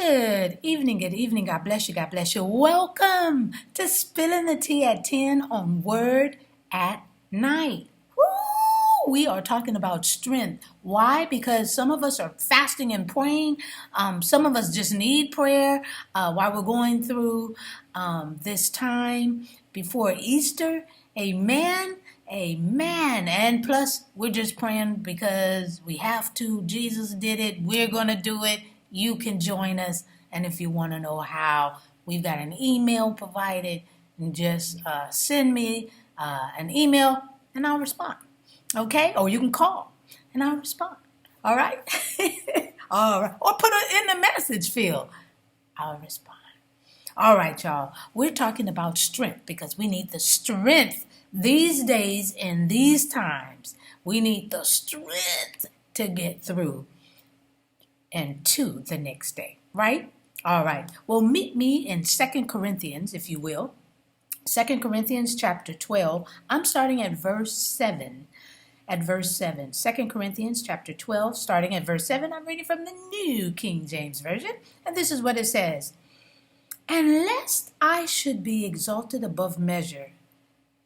Good evening. God bless you. God bless you. Welcome to Spilling the Tea at 10 on Word at Night. Woo! We are talking about strength. Why? Because some of us are fasting and praying. Some of us just need prayer while we're going through this time before Easter. Amen. Amen. And plus, we're just praying because we have to. Jesus did it. We're going to do it. You can join us. And if you want to know how, we've got an email provided. And just send me an email and I'll respond. Okay? Or you can call and I'll respond. All right? All right. Or put it in the message field. I'll respond. All right, y'all. We're talking about strength because we need the strength these days in these times. We need the strength to get through and to the next day, right? All right. Well, meet me in 2 Corinthians, if you will. 2 Corinthians chapter 12. I'm starting at verse 7. 2 Corinthians chapter 12, starting at verse 7. I'm reading from the New King James Version. And this is what it says. And lest I should be exalted above measure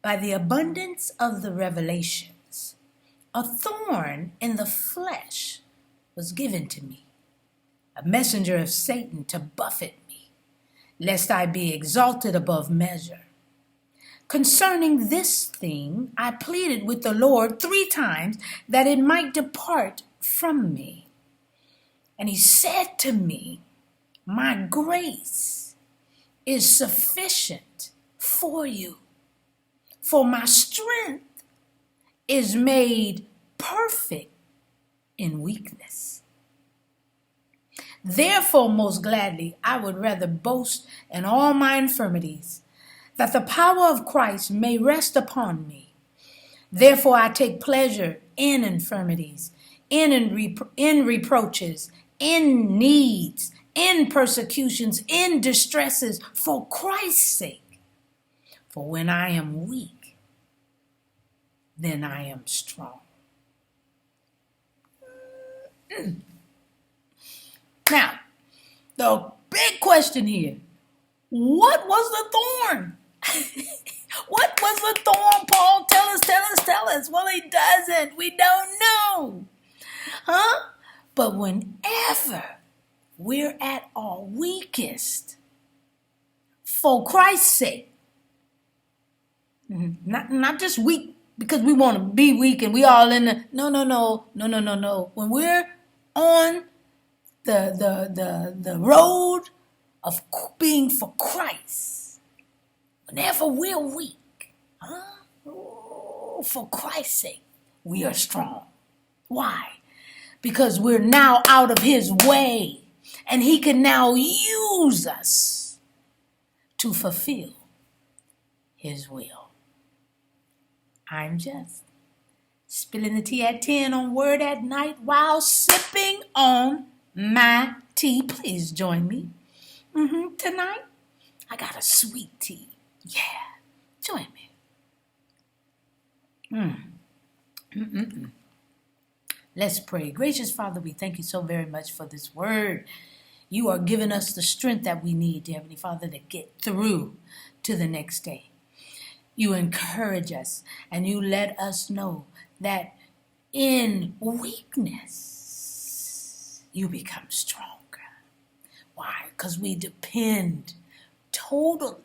by the abundance of the revelations, a thorn in the flesh was given to me, a messenger of Satan to buffet me, lest I be exalted above measure. Concerning this thing, I pleaded with the Lord 3 times that it might depart from me. And he said to me, my grace is sufficient for you, for my strength is made perfect in weakness. Therefore, most gladly, I would rather boast in all my infirmities, that the power of Christ may rest upon me. Therefore, I take pleasure in infirmities, in reproaches, in needs, in persecutions, in distresses, for Christ's sake. For when I am weak, then I am strong. Now, the big question here, what was the thorn? What was the thorn, Paul? Tell us. Well, he doesn't. We don't know. Huh? But whenever we're at our weakest, for Christ's sake, not just weak because we want to be weak and we all in the, no. When we're on the road of being for Christ, whenever we're weak, for Christ's sake, we are strong. Why? Because we're now out of his way, and he can now use us to fulfill his will. I'm just spilling the tea at 10 on Word at Night while sipping on my tea. Please join me. Tonight, I got a sweet tea. Yeah, join me. Let's pray. Gracious Father, we thank you so very much for this word. You are giving us the strength that we need, dear Heavenly Father, to get through to the next day. You encourage us and you let us know that in weakness, you become stronger. Why? Because we depend totally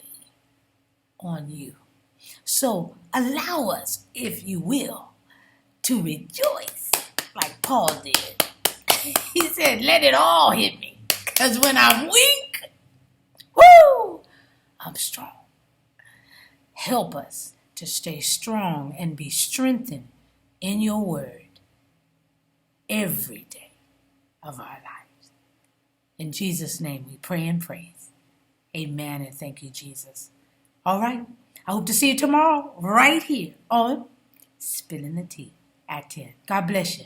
on you. So allow us, if you will, to rejoice like Paul did. He said, let it all hit me. Because when I'm weak, I'm strong. Help us to stay strong and be strengthened in your word every day of our lives. In Jesus' name we pray and praise. Amen and thank you, Jesus. All right. I hope to see you tomorrow right here on Spilling the Tea at 10. God bless you.